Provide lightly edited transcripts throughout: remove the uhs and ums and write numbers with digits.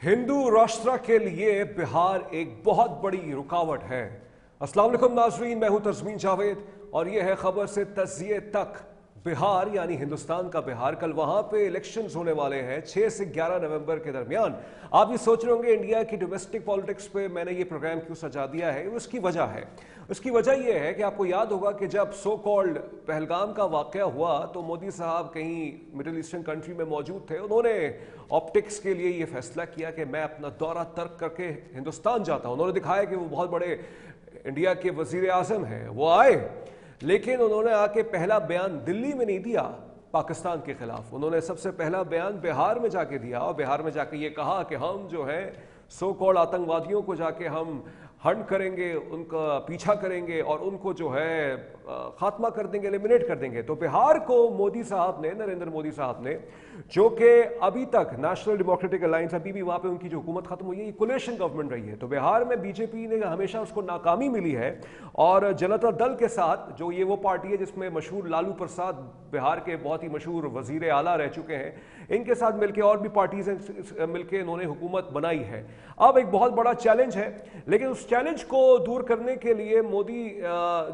हिंदू राष्ट्र के लिए बिहार एक बहुत बड़ी रुकावट है। अस्सलाम वालेकुम नाजरीन, मैं हूं तस्मीन जावेद और यह है खबर से तजिए तक। बिहार यानी हिंदुस्तान का बिहार, कल वहां पे इलेक्शंस होने वाले हैं 6 से 11 नवंबर के दरमियान। आप ये सोच रहे होंगे इंडिया की डोमेस्टिक पॉलिटिक्स पे मैंने ये प्रोग्राम क्यों सजा दिया है। उसकी वजह है, उसकी वजह यह है कि आपको याद होगा कि जब सो कॉल्ड पहलगाम का वाकया हुआ तो मोदी साहब कहीं मिडिल ईस्टर्न कंट्री में मौजूद थे। उन्होंने ऑप्टिक्स के लिए ये फैसला किया कि मैं अपना दौरा तर्क करके हिंदुस्तान जाता हूं। उन्होंने दिखाया कि वो बहुत बड़े इंडिया के वजीर आजम हैं। वो आए, लेकिन उन्होंने आके पहला बयान दिल्ली में नहीं दिया पाकिस्तान के खिलाफ। उन्होंने सबसे पहला बयान बिहार में जाके दिया और बिहार में जाके ये कहा कि हम जो है सो कॉल्ड आतंकवादियों को जाके हम हंट करेंगे, उनका पीछा करेंगे और उनको जो है खात्मा कर देंगे, एलिमिनेट कर देंगे। तो बिहार को मोदी साहब ने, नरेंद्र मोदी साहब ने, जो कि अभी तक नेशनल डेमोक्रेटिक अलायंस, अभी भी वहां पे उनकी जो हुकूमत खत्म हुई है, कोलेशन गवर्नमेंट रही है। तो बिहार में बीजेपी ने हमेशा उसको नाकामी मिली है और जनता दल के साथ, जो ये वो पार्टी है जिसमें मशहूर लालू प्रसाद बिहार के बहुत ही मशहूर वजीर आला रह चुके हैं, इनके साथ मिलकर और भी पार्टीज मिलकर इन्होंने हुकूमत बनाई है। अब एक बहुत बड़ा चैलेंज है, लेकिन उस चैलेंज को दूर करने के लिए मोदी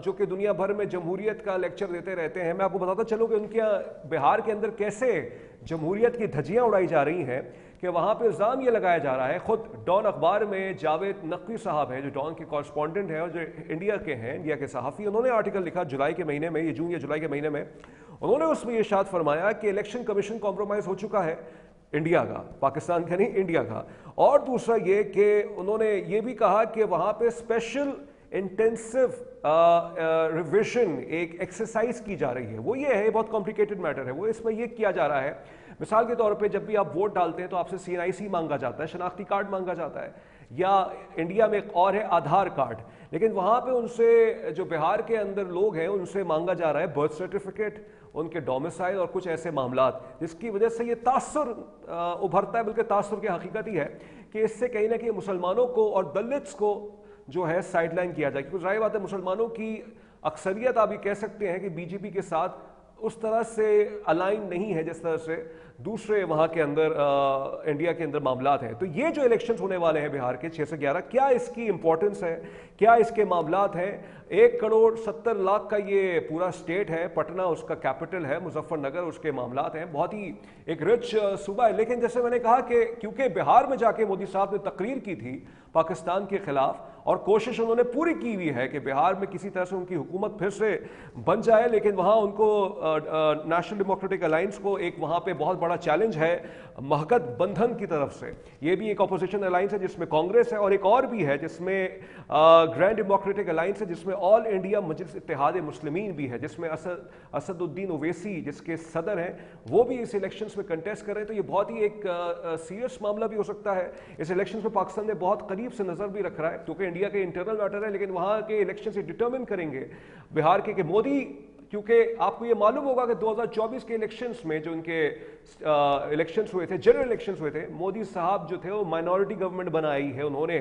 जो कि दुनिया भर में जमहूरियत का लेक्चर देते रहते हैं, मैं आपको बताता चलूं कि उनके बिहार के अंदर कैसे जमहूरियत की धज्जियां उड़ाई जा रही हैं कि वहां पे इल्जाम ये लगाया जा रहा है। खुद डॉन अखबार में जावेद नकवी साहब हैं, जो डॉन के कॉरेस्पॉन्डेंट हैं और जो इंडिया के हैं, इंडिया के सहाफ़ी, उन्होंने आर्टिकल लिखा जुलाई के महीने में, ये जून या जुलाई के महीने में। उन्होंने उसमें ये इरशाद फरमाया कि इलेक्शन कमीशन कॉम्प्रोमाइज हो चुका है, इंडिया का, पाकिस्तान का नहीं, इंडिया का। और दूसरा ये कि उन्होंने ये भी कहा कि वहां पे स्पेशल इंटेंसिव रिविजन एक एक्सरसाइज की जा रही है। वो ये है, बहुत कॉम्प्लिकेटेड मैटर है। वो इसमें ये किया जा रहा है, मिसाल के तौर पे जब भी आप वोट डालते हैं तो आपसे सीएनआईसी मांगा जाता है, शनाख्ती कार्ड मांगा जाता है, या इंडिया में एक और है आधार कार्ड। लेकिन वहां पे उनसे, जो बिहार के अंदर लोग हैं, उनसे मांगा जा रहा है बर्थ सर्टिफिकेट, उनके डोमिसाइल और कुछ ऐसे मामलात, जिसकी वजह से ये तासुर उभरता है। बल्कि तासुर की हकीकत ही है कि इससे कहीं ना कहीं मुसलमानों को और दलित्स को जो है साइडलाइन किया जाए। क्योंकि जाहिर बात है मुसलमानों की अक्सरियत, आप ये कह सकते हैं कि बीजेपी के साथ उस तरह से अलाइन नहीं है जिस तरह से दूसरे वहां के अंदर इंडिया के अंदर मामलात हैं। तो ये जो इलेक्शंस होने वाले हैं बिहार के 6 से 11, क्या इसकी इंपॉर्टेंस है, क्या इसके मामलात हैं। 1,70,00,000 का ये पूरा स्टेट है, पटना उसका कैपिटल है, मुजफ्फरनगर उसके मामलात हैं, बहुत ही एक रिच सूबा है। लेकिन जैसे मैंने कहा कि क्योंकि बिहार में जाके मोदी साहब ने तकरीर की थी पाकिस्तान के खिलाफ और कोशिश उन्होंने पूरी की हुई है कि बिहार में किसी तरह से उनकी हुकूमत फिर से बन जाए, लेकिन वहां उनको नेशनल डेमोक्रेटिक अलायंस को एक वहां पे बहुत बड़ा चैलेंज है महगत बंधन की तरफ से। ये भी एक अपोजिशन अलायंस है जिसमें कांग्रेस है और एक और भी है जिसमें ग्रैंड डेमोक्रेटिक अलायंस है, जिसमें ऑल इंडिया मजलिस इत्तेहाद मुस्लिमीन भी है, जिसमें असदुद्दीन ओवैसी जिसके सदर हैं, वो भी इस इलेक्शंस में कंटेस्ट कर रहे हैं। तो ये बहुत ही एक सीरियस मामला भी हो सकता है। इस इलेक्शन में पाकिस्तान ने बहुत करीब से नजर भी रख रहा है, क्योंकि इंडिया के इंटरनल मैटर है, लेकिन वहां के इलेक्शन से डिटरमिन करेंगे बिहार के कि मोदी, क्योंकि आपको ये मालूम होगा कि 2024 के इलेक्शंस में जो इनके इलेक्शंस हुए थे, जनरल इलेक्शंस हुए थे, मोदी साहब जो थे वो माइनॉरिटी गवर्नमेंट बनाई है उन्होंने।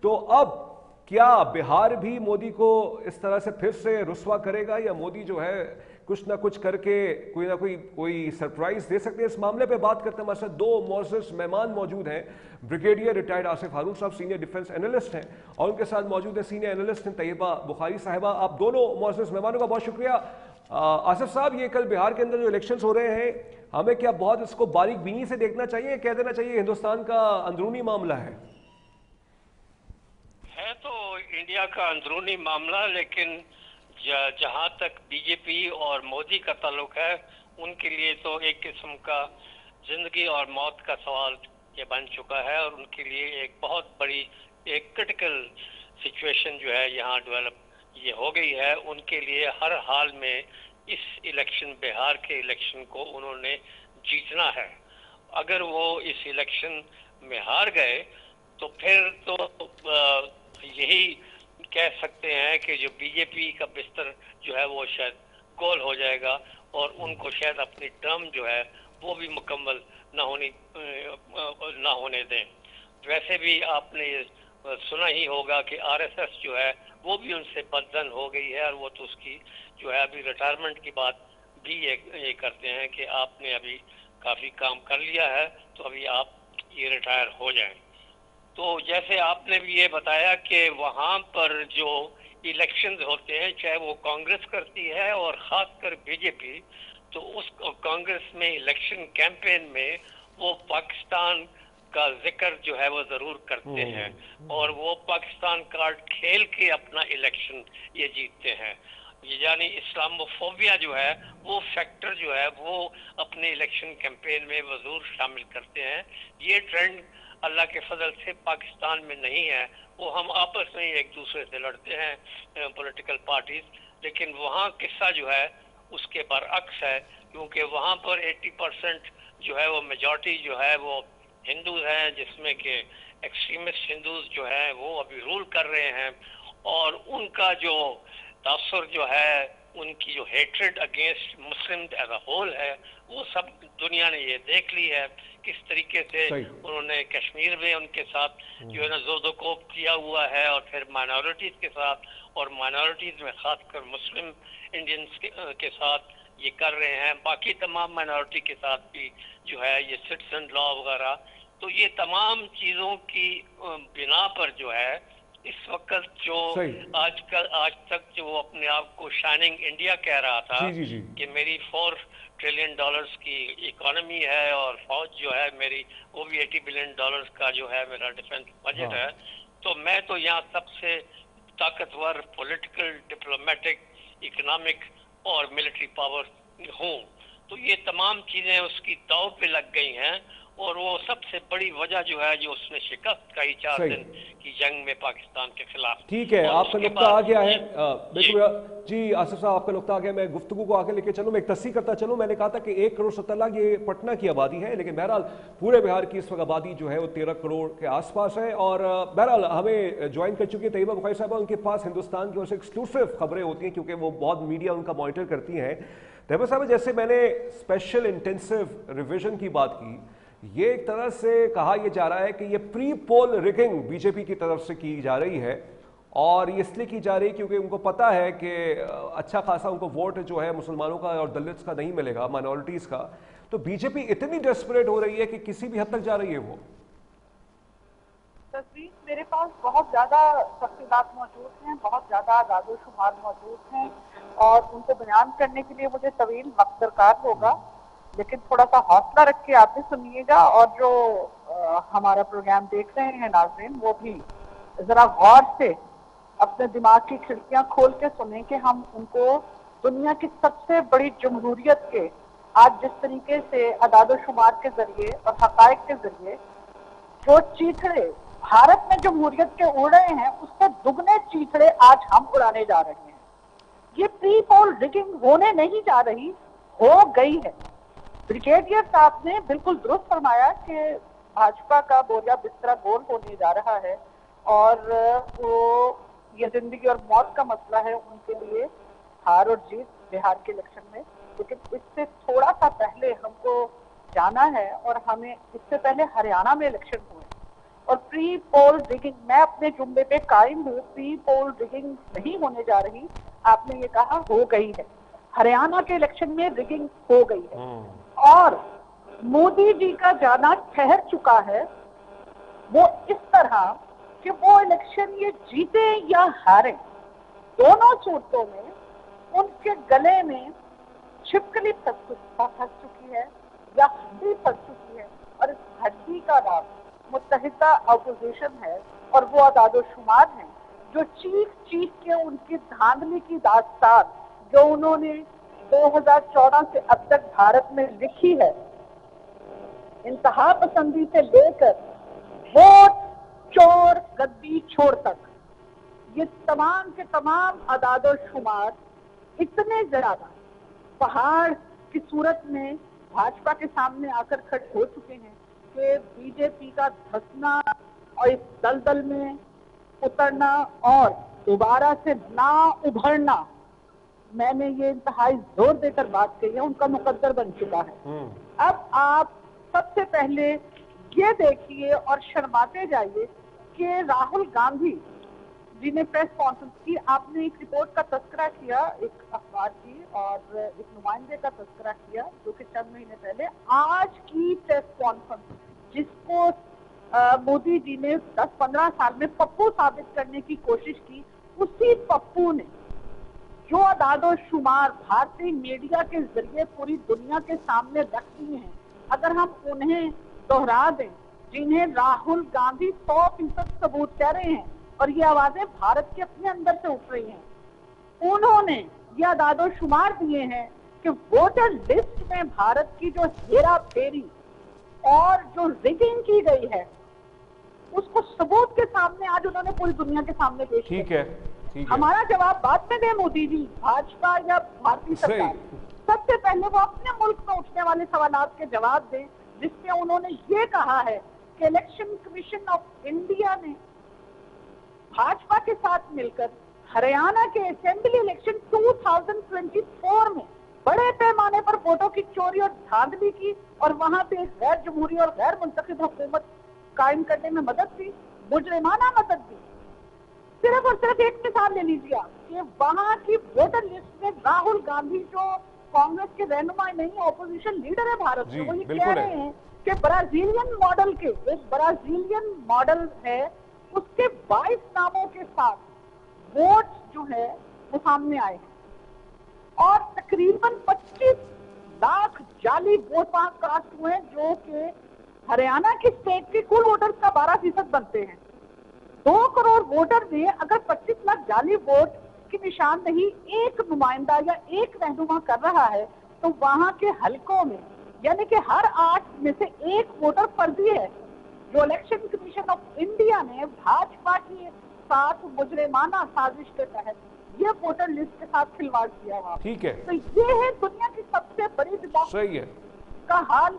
तो अब क्या बिहार भी मोदी को इस तरह से फिर से रुस्वा करेगा, या मोदी जो है कुछ ना कुछ करके कोई ना कोई सरप्राइज दे सकते हैं। इस मामले पे बात करते हैं, हमारे साथ 2 मोअज़्ज़ज़ मेहमान मौजूद हैं। ब्रिगेडियर रिटायर्ड आसिफ हारून साहब सीनियर डिफेंस एनालिस्ट हैं, और उनके साथ मौजूद है सीनियर एनालिस्ट हैं तैयबा बुखारी साहिबा। आप दोनों मोअज़्ज़ज़ मेहमानों का बहुत शुक्रिया। आसिफ साहब, ये कल बिहार के अंदर जो इलेक्शंस हो रहे हैं, हमें क्या बहुत इसको बारीक बीनी से देखना चाहिए, कह देना चाहिए हिंदुस्तान का अंदरूनी मामला है? तो इंडिया का अंदरूनी मामला, लेकिन जहां तक बीजेपी और मोदी का ताल्लुक है, उनके लिए तो एक किस्म का जिंदगी और मौत का सवाल ये बन चुका है, और उनके लिए एक बहुत बड़ी एक क्रिटिकल सिचुएशन जो है यहाँ डेवलप ये हो गई है। उनके लिए हर हाल में इस इलेक्शन, बिहार के इलेक्शन को उन्होंने जीतना है। अगर वो इस इलेक्शन में हार गए तो फिर तो यही कह सकते हैं कि जो बीजेपी का बिस्तर जो है वो शायद गोल हो जाएगा, और उनको शायद अपनी टर्म जो है वो भी मुकम्मल ना होने दें। वैसे भी आपने सुना ही होगा कि आरएसएस जो है वो भी उनसे बदजन हो गई है, और वो तो उसकी जो है अभी रिटायरमेंट की बात भी ये करते हैं कि आपने अभी काफ़ी काम कर लिया है, तो अभी आप ये रिटायर हो जाएं। तो जैसे आपने भी ये बताया कि वहाँ पर जो इलेक्शंस होते हैं, चाहे वो कांग्रेस करती है और खासकर बीजेपी, तो उस कांग्रेस में इलेक्शन कैंपेन में वो पाकिस्तान का जिक्र जो है वो जरूर करते हैं और वो पाकिस्तान कार्ड खेल के अपना इलेक्शन ये जीतते हैं। ये यानी इस्लामोफोबिया जो है वो फैक्टर जो है वो अपने इलेक्शन कैंपेन में जरूर शामिल करते हैं। ये ट्रेंड अल्लाह के फजल से पाकिस्तान में नहीं है, वो हम आपस में ही एक दूसरे से लड़ते हैं पॉलिटिकल पार्टीज, लेकिन वहाँ किस्सा जो है उसके बरअक्स है, क्योंकि वहाँ पर 80% जो है वो मेजॉरिटी जो है वो हिंदू हैं, जिसमें कि एक्सट्रीमिस्ट हिंदूज जो है वो अभी रूल कर रहे हैं और उनका जो तासुर जो है, उनकी जो hatred against Muslim as a whole है, वो सब दुनिया ने ये देख ली है किस तरीके से उन्होंने कश्मीर में उनके साथ जो है ना जोदोकोप किया हुआ है और फिर माइनॉरिटीज के साथ, और माइनॉरिटीज में खासकर मुस्लिम इंडियंस के साथ ये कर रहे हैं, बाकी तमाम माइनॉरिटी के साथ भी जो है ये सिटीजन लॉ वगैरह। तो ये तमाम चीज़ों की बिना पर जो है इस वक्त जो आज तक जो वो अपने आप को शाइनिंग इंडिया कह रहा था कि मेरी $4 ट्रिलियन की इकोनॉमी है और फौज जो है मेरी वो भी $80 बिलियन का जो है मेरा डिफेंस बजट है, तो मैं तो यहाँ सबसे ताकतवर पॉलिटिकल, डिप्लोमेटिक, इकोनॉमिक और मिलिट्री पावर हूँ। तो ये तमाम चीजें उसकी दाव पे लग गई हैं और वो सबसे बड़ी वजह जो है जो उसने शिकस्त खाई 4 दिन की जंग में पाकिस्तान के खिलाफ। ठीक है, आपका नुक्ता आ गया है जी आसिफ साहब, आपका नुक्ता आ गया। मैं गुफ्तगू को आगे लेके चलूं, मैं एक तस्सीह करता चलूं। मैंने कहा था कि 1 करोड़ 70 लाख ये पटना की आबादी है, लेकिन बहरहाल पूरे बिहार की इस वक्त आबादी जो है वो 13 करोड़ के आसपास है। और बहरहाल हमें ज्वाइन कर चुकी है तैयबा बुखारी साहबा, उनके पास हिंदुस्तान की ओर से एक्सक्लूसिव खबरें होती हैं क्योंकि वो बहुत मीडिया उनका मॉनिटर करती हैं। तैयबा साहब, जैसे मैंने स्पेशल इंटेंसिव रिविजन की बात की, ये एक तरह से कहा यह जा रहा है कि ये प्री पोल रिगिंग बीजेपी की तरफ से की जा रही है और ये इसलिए की जा रही है क्योंकि उनको पता है कि अच्छा खासा उनको वोट जो है मुसलमानों का और दलित्स का नहीं मिलेगा, माइनॉरिटीज का। तो बीजेपी इतनी डेस्परेट हो रही है कि किसी भी हद तक जा रही है वो। तस्वीर मेरे पास बहुत ज्यादा तफसीलात मौजूद हैं, बहुत ज्यादा आदादोशुमार मौजूद हैं और उनको बयान करने के लिए मुझे तवील वक्त दरकार होगा, लेकिन थोड़ा सा हौसला रख के आप भी सुनिएगा और जो हमारा प्रोग्राम देख रहे हैं नाज़रीन, वो भी जरा गौर से अपने दिमाग की खिड़कियां खोल के सुने कि हम उनको दुनिया की सबसे बड़ी जमहूरियत के आज जिस तरीके से अदादोशुमार के जरिए और हकायक के जरिए जो चीथड़े भारत में जमहूरियत के उड़ रहे हैं, उससे दुगने चीथड़े आज हम उड़ाने जा रहे हैं। ये प्री पोल रिगिंग होने नहीं जा रही, हो गई है। ब्रिगेडियर साहब ने बिल्कुल दुरुस्त फरमाया कि भाजपा का बोरिया बिस्तरा गोल होने जा रहा है और वो ये जिंदगी और मौत का मसला है उनके लिए, हार और जीत बिहार के इलेक्शन में। लेकिन इससे थोड़ा सा पहले हमको जाना है और हमें इससे पहले हरियाणा में इलेक्शन हुए और प्री पोल रिगिंग, मैं अपने जुम्मे पे कायम हूँ, प्री पोल रिगिंग नहीं होने जा रही। आपने ये कहा हो गई है, हरियाणा के इलेक्शन में रिगिंग हो गई है और मोदी जी का जाना ठहर चुका है। वो इस तरह कि वो इलेक्शन ये जीते या हारे, दोनों सूरतों में उनके गले में छिपकली फंस चुकी है या हड्डी फंस चुकी है और इस हड्डी का नाम मुत्तहिदा अपोजिशन है और वो आदादोशुमार हैं जो चीख चीख के उनकी धांधली की दास्तान जो उन्होंने 2014 से अब तक भारत में लिखी है, इंतहा पसंदी से लेकर वोट चोर गद्दी छोड़ तक, ये तमाम के तमाम अदादोशुमार इतने ज्यादा पहाड़ की सूरत में भाजपा के सामने आकर खड़े हो चुके हैं कि बीजेपी का धंसना और इस दलदल में उतरना और दोबारा से ना उभरना, मैंने ये इंतहाई जोर देकर बात कही है, उनका मुकद्दर बन चुका है। अब आप सबसे पहले ये देखिए और शर्माते जाइए कि राहुल गांधी जी ने प्रेस कॉन्फ्रेंस की, आपने एक रिपोर्ट का तस्करा किया एक अखबार की और एक नुमाइंदे का तस्करा किया जो कि चंद महीने पहले, आज की प्रेस कॉन्फ्रेंस जिसको मोदी जी ने 10-15 साल में पप्पू साबित करने की कोशिश की, उसी पप्पू ने जो अदादो शुमार भारतीय मीडिया के जरिए पूरी दुनिया के सामने रख दिए हैं, अगर हम उन्हें दोहरा दें, जिन्हें राहुल गांधी 100% सबूत कह रहे हैं और ये आवाजें भारत के अपने अंदर से उठ रही हैं, उन्होंने ये अदादो शुमार दिए हैं कि वोटर लिस्ट में भारत की जो हेरा फेरी और जो रिगिंग की गई है उसको सबूत के सामने आज उन्होंने पूरी दुनिया के सामने पेश ठीक है, ठीक है। हमारा जवाब बाद में दे मोदी जी, भाजपा या भारतीय सरकार, सबसे पहले वो अपने मुल्क में उठने वाले सवालों के जवाब दें, जिसमें उन्होंने ये कहा है कि इलेक्शन कमीशन ऑफ इंडिया ने भाजपा के साथ मिलकर हरियाणा के असेंबली इलेक्शन 2024 में बड़े पैमाने पर वोटों की चोरी और धांधली की और वहां पे एक गैर जमहूरी और गैर मुंतखब हुकूमत कायम करने में मदद दी, मुजरिमाना मदद दी। सिर्फ और सिर्फ एक मिसाल ले लीजिए कि वहां की वोटर लिस्ट में राहुल गांधी जो कांग्रेस के रहनुमा नहीं, ऑपोजिशन लीडर है भारत में, वो ये कह रहे हैं कि ब्राजीलियन मॉडल के, एक ब्राजीलियन मॉडल है उसके 22 नामों के साथ वोट जो है वो सामने आए हैं और तकरीबन 25 लाख जाली वोट वहां कास्ट हुए, जो कि हरियाणा की स्टेट के कुल वोटर्स का 12% बनते हैं। 2 करोड़ वोटर में अगर 25 लाख जाली वोट की निशानदही एक नुमाइंदा या एक रहनुमा कर रहा है, तो वहां के हलकों में यानी कि हर 8 में से 1 वोटर फर्जी है, जो इलेक्शन कमीशन ऑफ इंडिया ने भाजपा के साथ मुजरिमाना साजिश के तहत ये वोटर लिस्ट के साथ खिलवाड़ किया हुआ। ठीक है, तो ये है दुनिया की सबसे बड़ी सही है का हाल।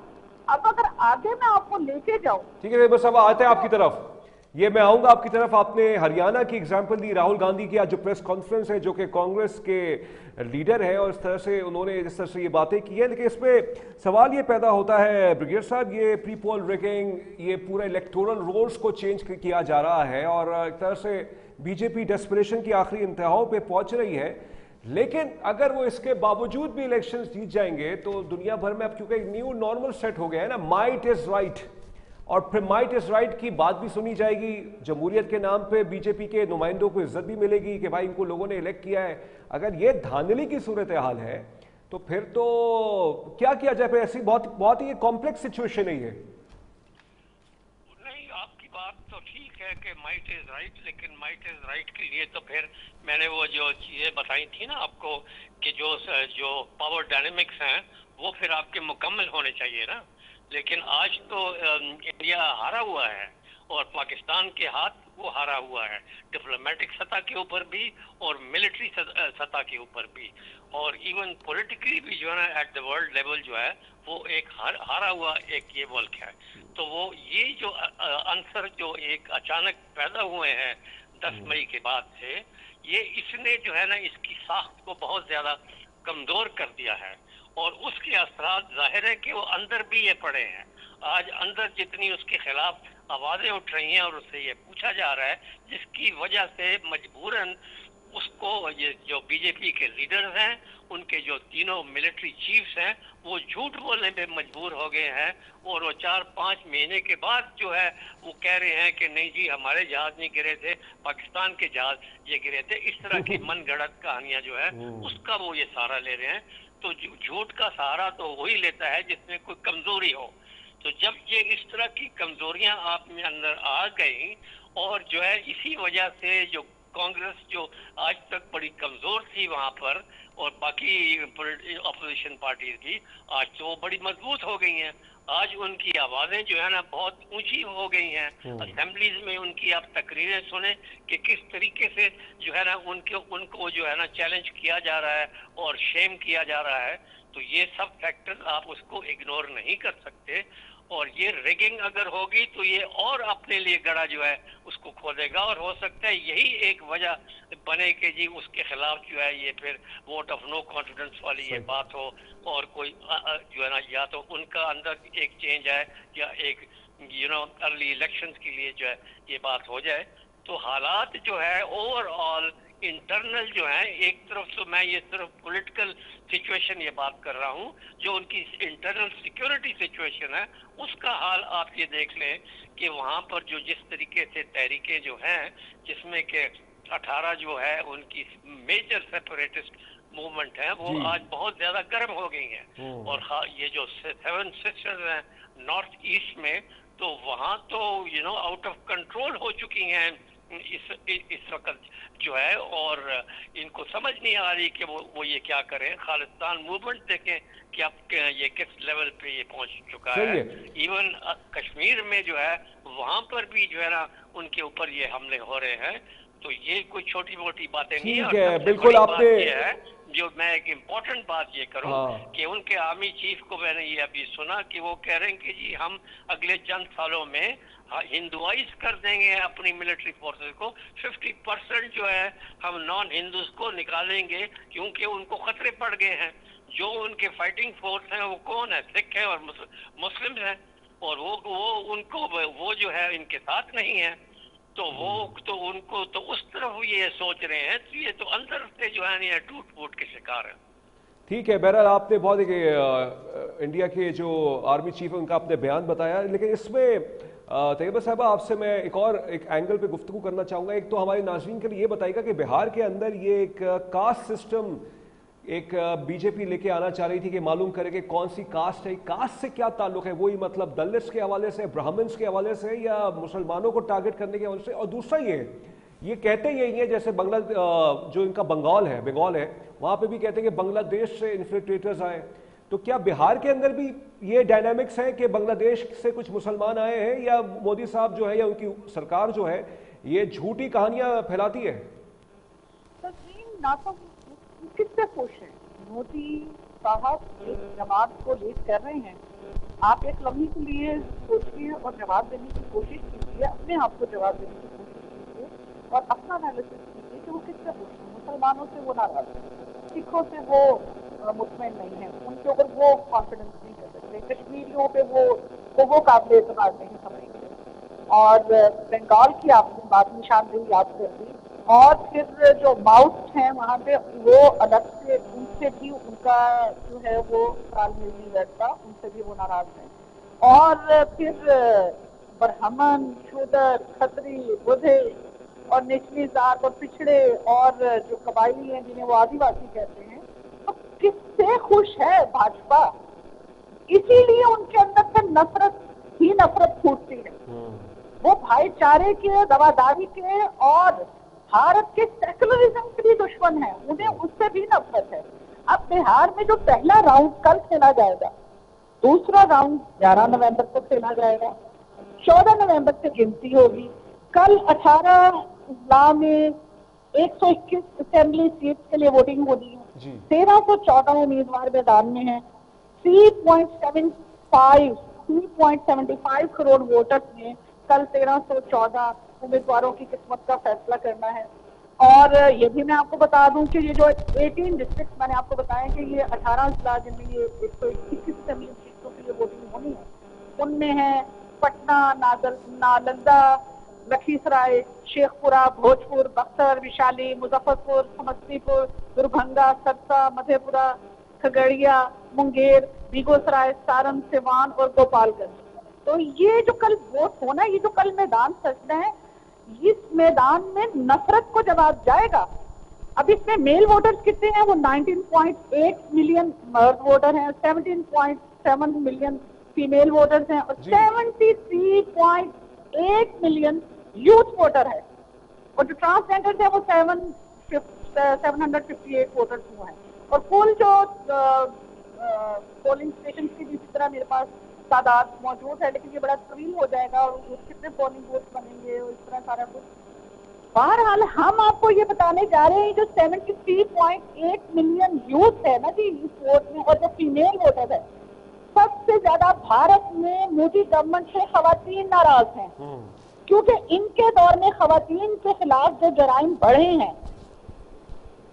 अब अगर आगे मैं आपको लेके जाऊं, ठीक है, बस अब आते हैं आपकी तरफ, ये मैं आऊंगा आपकी तरफ। आपने हरियाणा की एग्जांपल दी, राहुल गांधी की आज जो प्रेस कॉन्फ्रेंस है, जो कि कांग्रेस के लीडर है, और इस तरह से उन्होंने जिस तरह से ये बातें की है, लेकिन इसमें सवाल ये पैदा होता है ब्रिगेडियर साहब, ये प्री पोल रिगिंग, ये पूरा इलेक्टोरल रोल्स को चेंज किया जा रहा है और एक तरह से बीजेपी डेस्परेशन की आखिरी इंतहाओं पे पहुंच रही है। लेकिन अगर वो इसके बावजूद भी इलेक्शन जीत जाएंगे तो दुनिया भर में अब क्योंकि एक न्यू नॉर्मल सेट हो गया है ना, माइट इज राइट, और फिर माइट इज राइट की बात भी सुनी जाएगी, जमहूरियत के नाम पे बीजेपी के नुमाइंदों को इज्जत भी मिलेगी कि भाई इनको लोगों ने इलेक्ट किया है। अगर ये धांधली की सूरत हाल है तो फिर तो क्या किया जाए? फिर ऐसी बहुत बहुत ही कॉम्प्लेक्स सिचुएशन है ये। नहीं, आपकी बात तो ठीक है कि माइट इज राइट, लेकिन माइट इज राइट के लिए तो फिर मैंने वो जो चीजें बताई थी ना आपको कि जो पावर डायनेमिक्स हैं वो फिर आपके मुकम्मल होने चाहिए ना। लेकिन आज तो इंडिया हारा हुआ है और पाकिस्तान के हाथ वो हारा हुआ है, डिप्लोमेटिक सतह के ऊपर भी और मिलिट्री सतह के ऊपर भी, और इवन पॉलिटिकली भी जो है ना एट द वर्ल्ड लेवल जो है वो एक हारा हुआ एक ये मुल्क है। तो वो ये जो आंसर जो एक अचानक पैदा हुए हैं 10 मई के बाद से, ये इसने जो है ना इसकी साख्त को बहुत ज्यादा कमजोर कर दिया है और उसके असरात जाहिर है कि वो अंदर भी ये पड़े हैं। आज अंदर जितनी उसके खिलाफ आवाजें उठ रही हैं और उससे ये पूछा जा रहा है, जिसकी वजह से मजबूरन उसको ये जो बीजेपी के लीडर्स हैं, उनके जो तीनों मिलिट्री चीफ्स हैं, वो झूठ बोलने पे मजबूर हो गए हैं और वो 4-5 महीने के बाद जो है वो कह रहे हैं कि नहीं जी हमारे जहाज नहीं गिरे थे, पाकिस्तान के जहाज ये गिरे थे। इस तरह की मनगढ़ंत कहानियां जो है उसका वो ये सहारा ले रहे हैं। तो झूठ का सहारा तो वही लेता है जिसमें कोई कमजोरी हो। तो जब ये इस तरह की कमजोरियां आप में अंदर आ गई और जो है इसी वजह से जो कांग्रेस जो आज तक बड़ी कमजोर थी वहां पर और बाकी अपोजिशन पार्टीज भी आज तो बड़ी मजबूत हो गई हैं। आज उनकी आवाजें जो है ना बहुत ऊंची हो गई हैं। असेंबलीज में उनकी आप तकरीरें सुने कि किस तरीके से जो है ना उनको जो है ना चैलेंज किया जा रहा है और शेम किया जा रहा है। तो ये सब फैक्टर्स आप उसको इग्नोर नहीं कर सकते और ये रिगिंग अगर होगी तो ये और अपने लिए गड़ा जो है उसको खोदेगा और हो सकता है यही एक वजह बने कि जी उसके खिलाफ जो है ये फिर वोट ऑफ नो कॉन्फिडेंस वाली ये बात हो और कोई जो है ना या तो उनका अंदर एक चेंज है या एक अर्ली इलेक्शंस के लिए जो है ये बात हो जाए। तो हालात जो है ओवरऑल इंटरनल जो है, एक तरफ तो मैं ये सिर्फ पॉलिटिकल सिचुएशन ये बात कर रहा हूँ, जो उनकी इंटरनल सिक्योरिटी सिचुएशन है उसका हाल आप ये देख लें कि वहाँ पर जो जिस तरीके से तहरीकें जो हैं, जिसमें के 18 जो है उनकी मेजर सेपरेटिस्ट मूवमेंट है, वो आज बहुत ज्यादा गर्म हो गई हैं। और ये जो 7 सिस्टर्स हैं नॉर्थ ईस्ट में, तो वहाँ तो आउट ऑफ कंट्रोल हो चुकी हैं इस वक्त जो है, और इनको समझ नहीं आ रही कि वो ये क्या करें। खालिस्तान मूवमेंट देखें कि अब ये किस लेवल पे ये पहुंच चुका है। इवन कश्मीर में जो है वहां पर भी जो है ना उनके ऊपर ये हमले हो रहे हैं। तो ये कोई छोटी मोटी बातें नहीं है। बिल्कुल आपने ये है जो मैं एक इम्पोर्टेंट बात ये करूं कि उनके आर्मी चीफ को मैंने ये अभी सुना कि वो कह रहे हैं कि जी हम अगले चंद सालों में हिंदुआइज कर देंगे अपनी मिलिट्री फोर्सेस को, 50% जो है हम नॉन हिंदूज को निकालेंगे क्योंकि उनको खतरे पड़ गए हैं। जो उनके फाइटिंग फोर्स हैं वो कौन है, सिख है और मुस्लिम है, और वो उनको वो जो है इनके साथ नहीं है। तो वो तो उनको तो उस तरफ ये सोच रहे हैं, तो ये तो अंदर से जो है ये टूट फूट के शिकार है। ठीक है, बहरहाल आपने बहुत इंडिया के जो आर्मी चीफ है उनका आपने बयान बताया, लेकिन इसमें तैयबा साहबा आपसे मैं एक एंगल पे गुफ्तगू करना चाहूँगा। एक तो हमारे नाज़रीन के लिए ये बताइएगा कि बिहार के अंदर ये एक कास्ट सिस्टम एक बीजेपी लेके आना चाह रही थी कि मालूम करे कि कौन सी कास्ट है, कास्ट से क्या ताल्लुक है, वही मतलब दलित्स के हवाले से, ब्राह्मण्स के हवाले से, या मुसलमानों को टारगेट करने के हवाले से। और दूसरा ये कहते यही है जैसे जो इनका बंगाल है वहाँ पे भी कहते हैं कि बांग्लादेश से इन्फिल्ट्रेटर्स आए। तो क्या बिहार के अंदर भी ये डायनामिक्स है कि बांग्लादेश से कुछ मुसलमान आए हैं, या मोदी साहब जो है या उनकी सरकार जो है ये झूठी कहानियां फैलाती है? किससे खुश है? मोदी साहब एक जमात को लीड कर रहे हैं। आप एक लम्हे के लिए सोचिए और जवाब देने की कोशिश कीजिए, अपने आप को जवाब देने की कोशिश कीजिए और अपना एनालिसिस कीजिए कि वो किससे खुश है। मुसलमानों से वो नाराज है, सिखों से वो मुतमईन नहीं है, उनके ऊपर वो कॉन्फिडेंस नहीं कर सकते, कश्मीरियों पे वो काबिल एतमाद नहीं समझते। और बंगाल की आपने बात निशानदेही याद कर दी, और फिर जो माउथ हैं वहाँ पे वो अलग से, उनसे भी उनका जो है वो तालमेल नहीं बैठता, उनसे भी वो नाराज है। और फिर ब्राह्मण, शूद्र, खत्री, बुद्धे और निचली जात और पिछड़े और जो कबायली हैं जिन्हें वो आदिवासी कहते हैं, तो किससे खुश है भाजपा? इसीलिए उनके अंदर से नफरत ही नफरत फूटती है। वो भाईचारे के, रवादारी के और भारत के सेकुलरिज्म के भी दुश्मन है, उन्हें उससे भी नफरत है। अब बिहार में जो पहला राउंड कल खेला जाएगा, दूसरा राउंड 11 नवंबर को खेला जाएगा, 14 नवंबर से गिनती होगी। कल 18 जिला में 121 असेंबली सीट के लिए वोटिंग होनी है, 1314 उम्मीदवार मैदान में हैं। 3.75 करोड़ वोटर्स ने कल 1314 उम्मीदवारों की किस्मत का फैसला करना है। और ये भी मैं आपको बता दूं कि ये जो 18 डिस्ट्रिक्ट मैंने आपको बताया कि ये 18 जिला जिनमें ये 121 असेंबली सीटों के लिए वोटिंग होनी है, उनमें है पटना, नालंदा, लखीसराय, शेखपुरा, भोजपुर, बक्सर, विशाली, मुजफ्फरपुर, समस्तीपुर, दुर्भंगा, सरसा, मधेपुरा, खगड़िया, मुंगेर, बेगूसराय, सारण, सिवान और गोपालगंज। तो ये जो कल वोट होना, ये जो कल मैदान सजना है, इस मैदान में नफरत को जवाब जाएगा। अब इसमें मेल वोटर्स कितने हैं? वो 19.8 मिलियन मर्द वोटर हैं, 17.7 मिलियन फीमेल वोटर्स हैं और 73.8 मिलियन यूथ वोटर है। और जो ट्रांसजेंडर्स हैं वो 758 वोटर्स हुए हैं। और कुल जो पोलिंग स्टेशन की जिस तरह मेरे पास तादाद मौजूद है, लेकिन ये बड़ा तवील हो जाएगा और कितने पोलिंग बूथ बनेंगे और इस तरह सारा कुछ। बहरहाल हम आपको ये बताने जा रहे हैं जो 73.8 मिलियन यूथ है ना जी इस वोट में, और जो फीमेल वोटर है, सबसे ज्यादा भारत में मोदी गवर्नमेंट से खवातीन नाराज हैं, क्योंकि इनके दौर में खवातीन के खिलाफ जो जराइम बढ़े हैं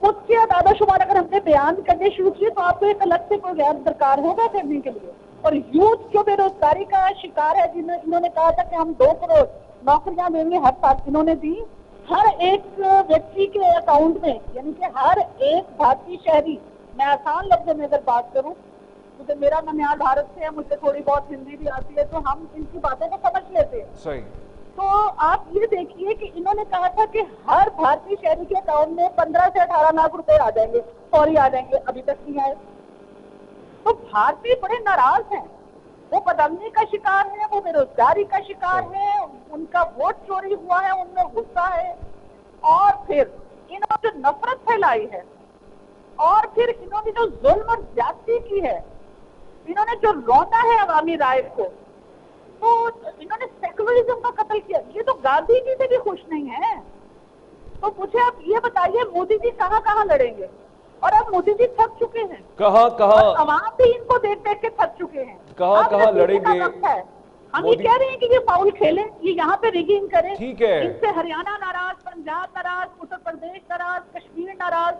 उसके आदाशुमार अगर हमने बयान करने शुरू किए तो आपको एक अलग से कोई गैर दरकार होगा करने के लिए। और यूथ जो बेरोजगारी का शिकार है, इन्होंने कहा था कि हम 2 करोड़ नौकरियां देंगे हर साल, इन्होंने दी। हर एक व्यक्ति के अकाउंट में, यानी कि हर एक भारतीय शहरी, मैं आसान लफ्जों में अगर बात करूं, क्योंकि मेरा ननिहाल भारत से है, मुझे थोड़ी बहुत हिंदी भी आती है, तो हम इनकी बातों को समझ लेते हैं। सही। तो आप ये देखिए कि इन्होंने कहा था कि हर भारतीय शहरी के अकाउंट में 15 से 18 लाख रुपए आ जाएंगे, सॉरी आ जाएंगे, अभी तक नहीं आए। तो भारतीय बड़े नाराज हैं, वो बदलने का शिकार है, वो बेरोजगारी का शिकार है, उनका वोट चोरी हुआ है, उनमें गुस्सा है, और फिर इन्होंने जो नफरत फैलाई है, और फिर इन्होंने जो जुल्म और ज्यादती की है, इन्होंने जो लौटा है अवामी राय को, तो इन्होंने सेकुलरिज्म का कत्ल किया। ये तो गांधी जी से भी खुश नहीं है। तो मुझे आप ये बताइए, मोदी जी कहाँ कहाँ लड़ेंगे? और अब मोदी जी थक चुके हैं, कहाँ कहाँ आवाम भी इनको देख देख के थक चुके हैं। कहाँ कहाँ लड़ेंगे? हम ये कह रहे हैं कि ये फाउल खेलें, ये यहाँ पे रिगिंग करें, ठीक है। इनसे हरियाणा नाराज, पंजाब नाराज, उत्तर प्रदेश नाराज, कश्मीर नाराज,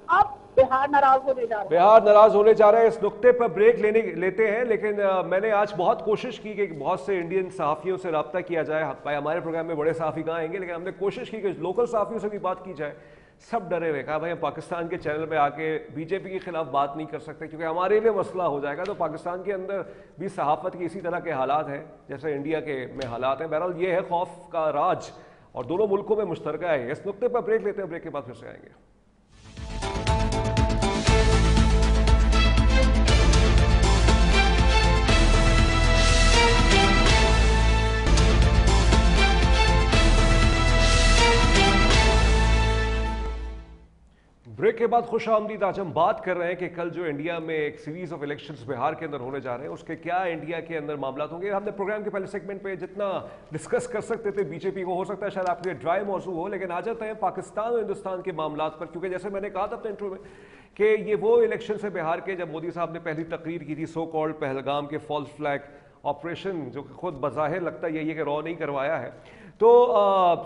अब बिहार नाराज होने जा रहा है। बिहार नाराज होने जा रहा है। इस नुक्ते पर ब्रेक लेते हैं, लेकिन मैंने आज बहुत कोशिश की कि बहुत से इंडियन सहाफ़ियों से रब्ता किया जाए। भाई हमारे प्रोग्राम में बड़े सहाफ़ी कहाँ आएंगे, लेकिन हमने कोशिश की कि लोकल सहाफ़ियों से भी बात की जाए। सब डरे हुए, कहा भाई हम पाकिस्तान के चैनल पे आके बीजेपी के खिलाफ बात नहीं कर सकते क्योंकि हमारे लिए मसला हो जाएगा। तो पाकिस्तान के अंदर भी सहाफ़त के इसी तरह के हालात हैं जैसे इंडिया के में हालात हैं। बहरहाल ये है खौफ का राज और दोनों मुल्कों में मुश्तरका है। इस नुक्ते पर ब्रेक लेते हैं, ब्रेक के बाद फिर से आएंगे। ब्रेक के बाद खुश आमदीद। आज हम बात कर रहे हैं कि कल जो इंडिया में एक सीरीज ऑफ इलेक्शंस बिहार के अंदर होने जा रहे हैं, उसके क्या इंडिया के अंदर मामला होंगे। हमने प्रोग्राम के पहले सेगमेंट पे जितना डिस्कस कर सकते थे बीजेपी को, हो सकता है शायद आपके लिए ड्राई मौजू हो, लेकिन आ जाते हैं पाकिस्तान और हिंदुस्तान के मामला पर। क्योंकि जैसे मैंने कहा था अपने इंट्रो में कि ये वो इलेक्शन है बिहार के जब मोदी साहब ने पहली तकरीर की थी सो कॉल्ड पहलगाम के फॉल्स फ्लैग ऑपरेशन, जो खुद बज़ाहिर लगता है ये कि रॉ नहीं करवाया है। तो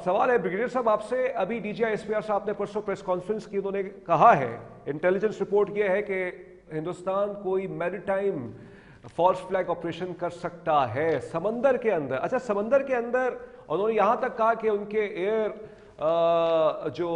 सवाल है ब्रिगेडियर साहब आपसे, अभी डीजीआई एसपीआर साहब ने परसों प्रेस कॉन्फ्रेंस की, उन्होंने कहा है, इंटेलिजेंस रिपोर्ट ये है कि हिंदुस्तान कोई मैरीटाइम फॉल्स फ्लैग ऑपरेशन कर सकता है समंदर के अंदर। अच्छा, समंदर के अंदर उन्होंने यहाँ तक कहा कि उनके एयर जो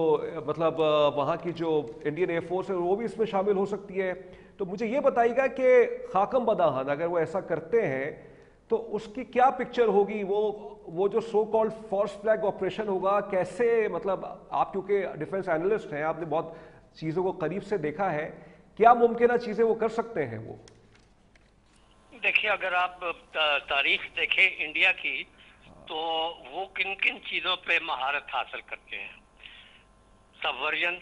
मतलब वहाँ की जो इंडियन एयरफोर्स है वो भी इसमें शामिल हो सकती है। तो मुझे ये बताइएगा कि खाकम बदाहन अगर वो ऐसा करते हैं तो उसकी क्या पिक्चर होगी, वो जो so called false flag operation होगा कैसे, मतलब आप क्योंकि डिफेंस एनालिस्ट हैं, आपने बहुत चीजों को करीब से देखा है, क्या मुमकिन चीजें वो कर सकते हैं वो? देखिए, अगर आप तारीख देखें इंडिया की तो वो किन किन चीजों पे महारत हासिल करते हैं। सबवर्जन,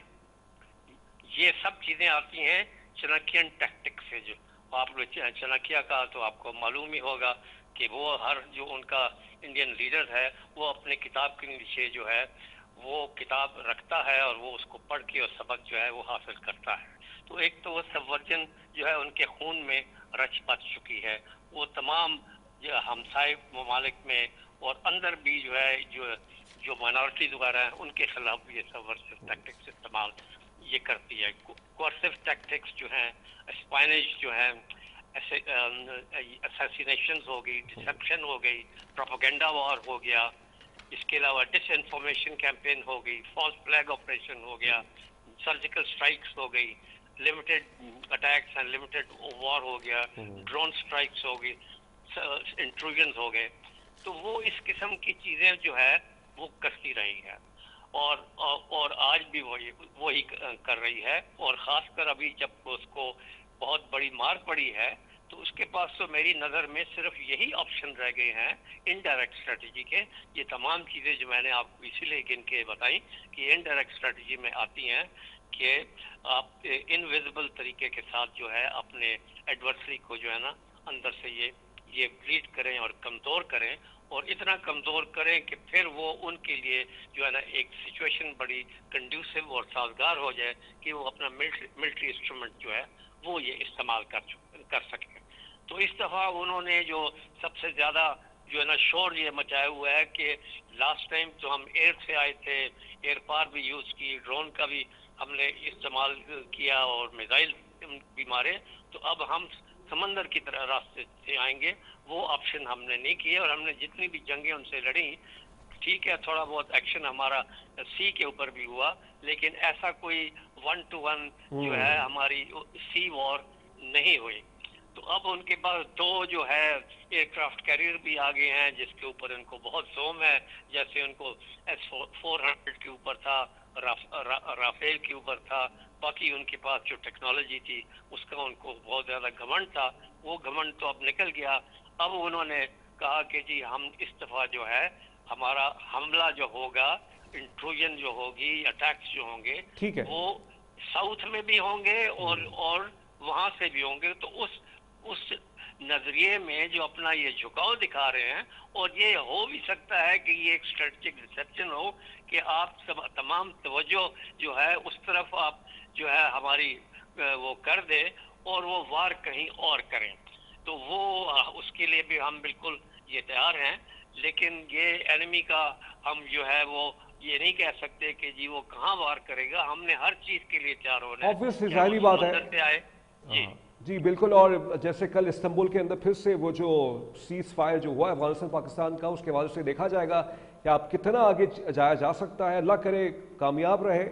ये सब चीजें आती हैं चाणक्यन टैक्टिक्स से। जो आप लोग चाणक्य का तो आपको मालूम ही होगा कि वो हर जो उनका इंडियन लीडर है वो अपने किताब के नीचे जो है वो किताब रखता है और वो उसको पढ़ के और सबक जो है वो हासिल करता है। तो एक तो वो सबवर्जन जो है उनके खून में रच बच चुकी है। वो तमाम जो हमसाय ममालिक में और अंदर भी जो है जो माइनॉरिटीज वगैरह हैं उनके खिलाफ भी ये सबवर्सिव टैक्टिक्स इस्तेमाल ये करती है। कोर्सिव टैक्टिक्स जो हैं, स्पाइनेज जो है, असैसिनेशंस हो गई, डिसेप्शन हो गई, प्रोपेगेंडा वॉर हो गया, इसके अलावा डिसइंफॉर्मेशन कैंपेन हो गई, फॉल्स फ्लैग ऑपरेशन हो गया, सर्जिकल स्ट्राइक्स हो गई, limited attacks and limited war हो गया, ड्रोन स्ट्राइक्स हो गई, इंट्रूजन हो गए। तो वो इस किस्म की चीजें जो है वो करती रही है और आज भी वही कर रही है। और खासकर अभी जब उसको बहुत बड़ी मार पड़ी है तो उसके पास तो मेरी नज़र में सिर्फ यही ऑप्शन रह गए हैं इनडायरेक्ट स्ट्रेटजी के। ये तमाम चीज़ें जो मैंने आपको इसीलिए गिन के बताई कि इनडायरेक्ट स्ट्रेटजी में आती हैं कि आप इनविजिबल तरीके के साथ जो है अपने एडवर्सरी को जो है ना अंदर से ये ब्लीड करें और कमज़ोर करें और इतना कमज़ोर करें कि फिर वो उनके लिए जो है ना एक सिचुएशन बड़ी कंड्यूसिव और साजगार हो जाए कि वो अपना मिलिट्री इंस्ट्रूमेंट जो है वो ये इस्तेमाल कर सके। तो इस दफ़ा उन्होंने जो सबसे ज़्यादा जो है ना शोर ये मचाया हुआ है कि लास्ट टाइम तो हम एयर से आए थे, एयर पार भी यूज़ की, ड्रोन का भी हमने इस्तेमाल किया और मिसाइल भी मारे, तो अब हम समंदर की तरह रास्ते से आएंगे। वो ऑप्शन हमने नहीं किए और हमने जितनी भी जंगें उनसे लड़ी ठीक है, थोड़ा बहुत एक्शन हमारा सी के ऊपर भी हुआ, लेकिन ऐसा कोई 1 to 1 जो है हमारी सी वॉर नहीं हुई। तो अब उनके पास 2 जो है एयरक्राफ्ट कैरियर भी आ गए हैं, जिसके ऊपर उनको बहुत जोम है। जैसे उनको S-400 के ऊपर था, राफेल के ऊपर था, बाकी उनके पास जो टेक्नोलॉजी थी उसका उनको बहुत ज्यादा घमंड था। वो घमंड तो अब निकल गया। अब उन्होंने कहा कि जी हम इस दफा जो है हमारा हमला जो होगा, इंट्रूजन जो होगी, अटैक्स जो होंगे, ठीक है, वो साउथ में भी होंगे और वहां से भी होंगे। तो उस नजरिए में जो अपना ये झुकाव दिखा रहे हैं, और ये हो भी सकता है कि ये एक स्ट्रेटेजिक रिसेप्शन हो कि आप सब तमाम तवज्जो जो है उस तरफ आप जो है हमारी वो कर दे और वो वार कहीं और करें। तो वो उसके लिए भी हम बिल्कुल ये तैयार हैं। लेकिन ये एनिमी का हम जो है वो ये नहीं कह सकते कि जी वो कहाँ वार करेगा। हमने हर चीज के लिए तैयार होना है। ऑब्वियसली जाहिर बात है जी जी बिल्कुल। और जैसे कल इस्तांबुल के अंदर फिर से वो जो सीज फायर जो हुआ अफगानिस्तान पाकिस्तान का, उसके बाद से देखा जाएगा कि आप कितना आगे जाया जा सकता है। अल्लाह करे कामयाब रहे।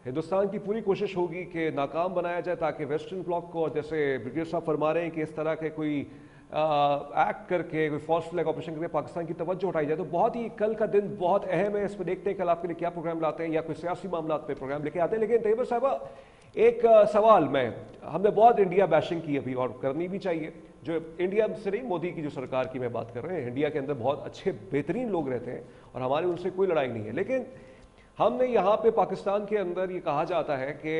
हिंदुस्तान की पूरी कोशिश होगी कि नाकाम बनाया जाए, ताकि वेस्टर्न ब्लॉक को, जैसे ब्रिगेडियर साहब फरमा रहे हैं कि इस तरह के कोई एक्ट करके, कोई फॉल्स फ्लैग ऑपरेशन करके पाकिस्तान की तवज्जो उठाई जाए। तो बहुत ही कल का दिन बहुत अहम है। इस पर देखते हैं कल आपके लिए क्या प्रोग्राम लाते हैं, या कोई सियासी मामला पे प्रोग्राम लेके आते हैं। लेकिन तैयबा साहबा, एक सवाल हमने बहुत इंडिया बैशिंग की अभी, और करनी भी चाहिए। जो इंडिया से नहीं, मोदी की जो सरकार की मैं बात कर रहे हैं, इंडिया के अंदर बहुत अच्छे बेहतरीन लोग रहते हैं और हमारी उनसे कोई लड़ाई नहीं है। लेकिन हमने यहाँ पे पाकिस्तान के अंदर ये कहा जाता है कि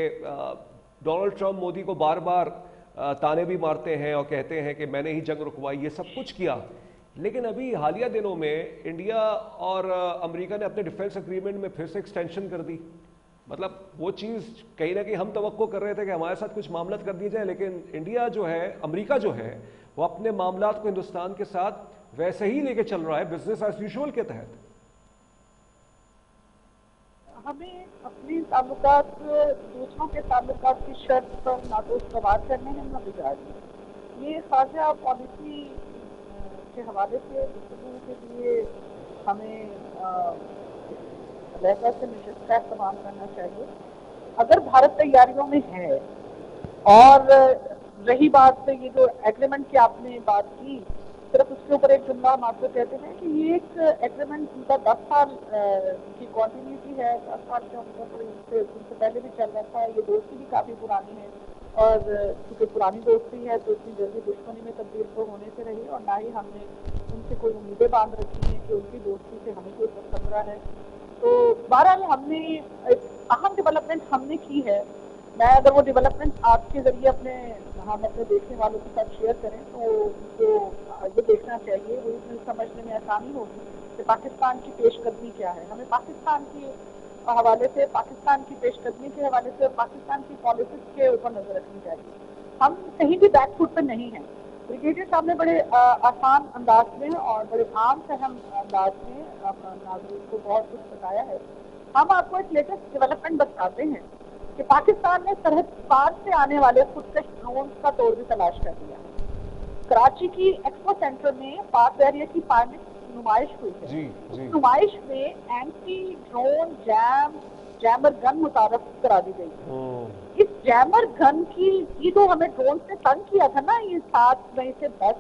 डोनाल्ड ट्रंप मोदी को बार बार ताने भी मारते हैं और कहते हैं कि मैंने ही जंग रुकवाई, ये सब कुछ किया। लेकिन अभी हालिया दिनों में इंडिया और अमेरिका ने अपने डिफेंस एग्रीमेंट में फिर से एक्सटेंशन कर दी। मतलब वो चीज़ कहीं ना कहीं हम तवक्को कर रहे थे कि हमारे साथ कुछ मामला कर दिए जाए, लेकिन इंडिया जो है, अमेरिका जो है, वो अपने मामला को हिंदुस्तान के साथ वैसे ही लेके चल रहा है, बिजनेस एज यूजुअल के तहत। हमें अपने ताल्लुकात दूसरों के ताल्लुकात की शर्त पर ना तो सवार करने हैं ना बिगाड़ने। ये खासा पॉलिसी के हवाले से गुफ्तगू के लिए हमें लहजा से नशिस्त का इस्तेमाल करना चाहिए। अगर भारत तैयारियों में है, और रही बात ये जो एग्रीमेंट की आपने बात की, सिर्फ उसके ऊपर एक जुमला हम आपको कहते हैं कि ये एक एग्रीमेंट उनका 10 साल की कॉन्टिन्यूटी है। 10 साल से उनसे पहले भी चल रहा था। ये दोस्ती भी काफी पुरानी है, और क्योंकि पुरानी दोस्ती है तो इतनी जल्दी दुश्मनी में तब्दील तो होने से रही, और ना ही हमने उनसे कोई उम्मीदें बांध रखी हैं कि उनकी दोस्ती से हमें कोई खतरा है। तो बहरहाल हमने एक अहम डेवलपमेंट हमने की है। मैं अगर वो डेवलपमेंट आपके जरिए हम अपने देखने वालों के साथ शेयर करें तो उनको ये देखना चाहिए, वो इसमें समझने में आसानी होगी कि पाकिस्तान की पेशकदमी क्या है। हमें पाकिस्तान के हवाले से, पाकिस्तान की पेशकदमी के हवाले से, पाकिस्तान की पॉलिसीज के ऊपर नजर रखनी चाहिए। हम कहीं भी बैक फुट पर नहीं हैं। ब्रिगेडियर साहब ने बड़े आसान अंदाज में और बड़े आम सहम अंदाज में नाज़रीन को बहुत कुछ बताया है। हम आपको एक लेटेस्ट डेवलपमेंट बताते हैं कि पाकिस्तान ने सरहद पार से आने वाले खुदकश ड्रोन का तोड़ भी तलाश कर दिया। कराची की एक्सपो सेंटर में पाक बैरियर की पायलट नुमाइश हुई है। जी। नुमाइश में एंटी ड्रोन जैमर गन मुतारफ करा दी गई। इस जैमर गन की, ये जो हमें ड्रोन से तंग किया था ना, ये 7 मई से 10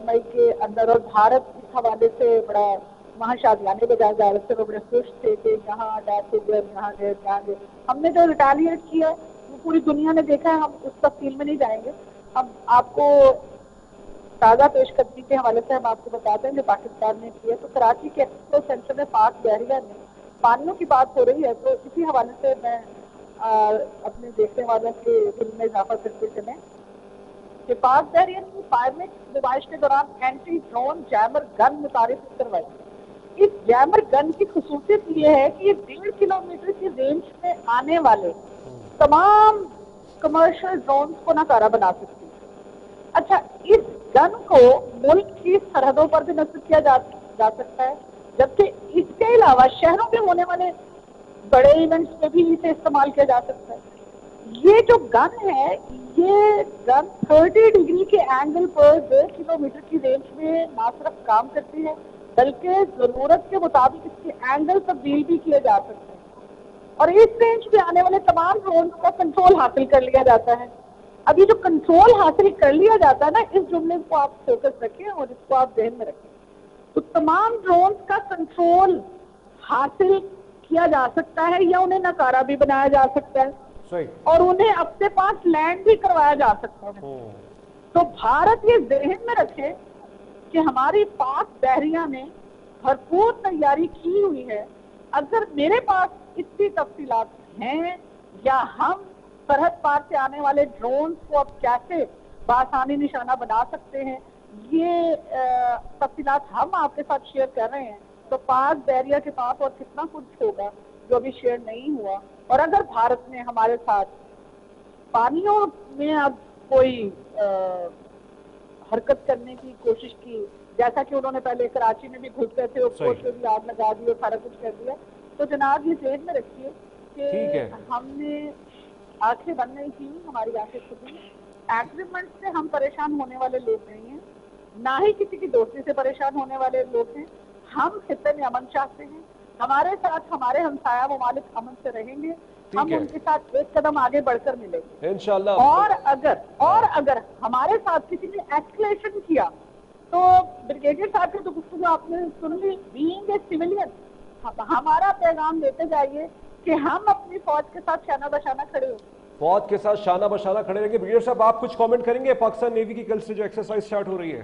मई के अंदर, और भारत इस हवाले से बड़ा वहाँ शादियाने बजाय भारत से बड़े खुश थे कि यहाँ यहाँ गए। हमने जो रिटालिएट किया वो पूरी दुनिया ने देखा है। हम उस तफसील में नहीं जाएंगे। हम आपको ताज़ा पेशकदमी के हवाले से हम आपको बताते हैं जो पाकिस्तान ने किया। तो कराची के एक्सपो सेंटर में पाक बैरियर में पानियों की बात हो रही है, तो इसी हवाले से मैं अपने देखने वालों के दिल में इजाफा करते चले कि पाक बैरियर की फायरिंग नुमाइश के दौरान एंटी ड्रोन जैमर गन मुतारिफ करवाई। इस जैमर गन की खुसूसियत ये है कि ये 1.5 किलोमीटर की रेंज में आने वाले तमाम कमर्शियल ड्रोन को नकारा बना सकती है। अच्छा, इस गन को मुल्क की सरहदों पर भी नस्ब किया जा सकता है, जबकि इसके अलावा शहरों में होने वाले बड़े इवेंट्स में भी इसे इस्तेमाल किया जा सकता है। ये जो गन है, ये गन 30 डिग्री के एंगल पर 2 किलोमीटर की रेंज में ना सिर्फ काम करती है बल्कि जरूरत के मुताबिक इसके एंगल तब्दील भी किए जा सकते हैं और इस रेंज पे आने वाले तमाम ड्रोन का कंट्रोल हासिल कर लिया जाता है। अब ये जो कंट्रोल हासिल कर लिया जाता है ना, इस जुमले को आप फोकस रखें और इसको आप ध्यान में रखें। तो तमाम ड्रोन का कंट्रोल हासिल किया जा सकता है या उन्हें नकारा भी बनाया जा सकता है सही। और उन्हें अपने पास लैंड भी करवाया जा सकता है। तो भारत ये ज़हन में रखे कि हमारी पाक बहरिया ने भरपूर तैयारी की हुई है। अगर मेरे पास इतनी तफसीलात हैं या हम सरहद पार से आने वाले ड्रोन को अब कैसे बासानी निशाना बना सकते हैं, ये तफसीलात हम आपके साथ शेयर कर रहे हैं। तो पाक बहरिया के पास और कितना कुछ होगा जो अभी शेयर नहीं हुआ। और अगर भारत ने हमारे साथ पानियों में अब कोई हरकत करने की कोशिश की, जैसा कि उन्होंने पहले कराची में भी घुस गए थे, उपकोट पे भी आग लगा दी और सारा कुछ कर दिया, तो जनाब ये ध्यान में रखिए कि हमने आंखें बंद नहीं की, हमारी आंखें खुली। एग्रीमेंट से हम परेशान होने वाले लोग नहीं हैं, ना ही किसी की दोस्ती से परेशान होने वाले लोग हैं। हम खित्ते में अमन चाहते हैं, हमारे साथ हमारे हमसाया ममालिक अमन से रहेंगे, हम उनके साथ एक कदम आगे बढ़कर मिलेंगे इंशाल्लाह। और अगर हमारे साथ किसी ने एस्केलेशन किया तो ब्रिगेडियर साहब की तो गुफ्तगू आपने सुन ली, बीइंग ए सिविलियन हमारा पैगाम देते जाइए कि हम अपनी फौज के साथ शाना बशाना खड़े होंगे, फौज के साथ शाना बशाना खड़े रहेंगे। ब्रिगेडियर साहब आप कुछ कमेंट करेंगे पाकिस्तान नेवी की कल से जो एक्सरसाइज स्टार्ट हो रही है?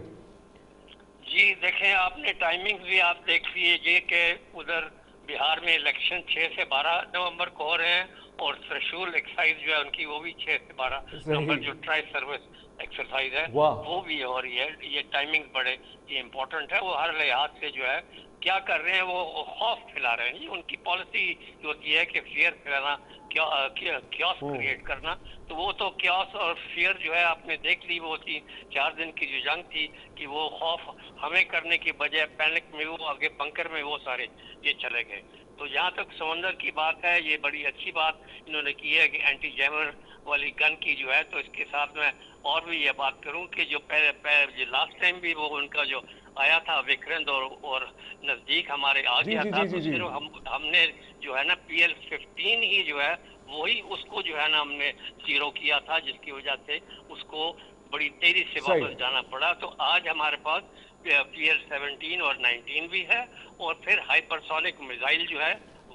जी देखें, आपने टाइमिंग भी आप देख लीजिए कि उधर बिहार में इलेक्शन 6 से 12 नवंबर को हो रहे हैं और त्रिशूल एक्सरसाइज जो है उनकी वो भी 6 से 12 नवंबर जो ट्राई सर्विस एक्सरसाइज है वो भी हो रही है। ये टाइमिंग बड़े ये इम्पोर्टेंट है। वो हर लिहाज से जो है क्या कर रहे हैं, वो खौफ फैला रहे हैं। उनकी पॉलिसी होती है कि फियर फैलाना, क्योस क्रिएट करना। तो वो तो क्योस और फियर जो है आपने देख ली, वो थी 4 दिन की जो जंग थी कि वो खौफ हमें करने की बजाय पैनिक में वो आगे बंकर में वो सारे ये चले गए। तो जहाँ तक समंदर की बात है, ये बड़ी अच्छी बात इन्होंने की है कि एंटी जैमर वाली गन की जो है। तो इसके साथ में और भी ये बात करूं कि जो पहले लास्ट टाइम भी वो उनका जो आया था विक्रांत और नजदीक हमारे आ गया था, तो सिर्फ हमने जो है ना PL-15 ही जो है वही उसको जो है ना हमने जीरो किया था, जिसकी वजह से उसको बड़ी तेजी से वापस जाना पड़ा। तो आज हमारे पास PL-17 और 19 भी है और फिर हाइपरसोनिक मिसाइल जो है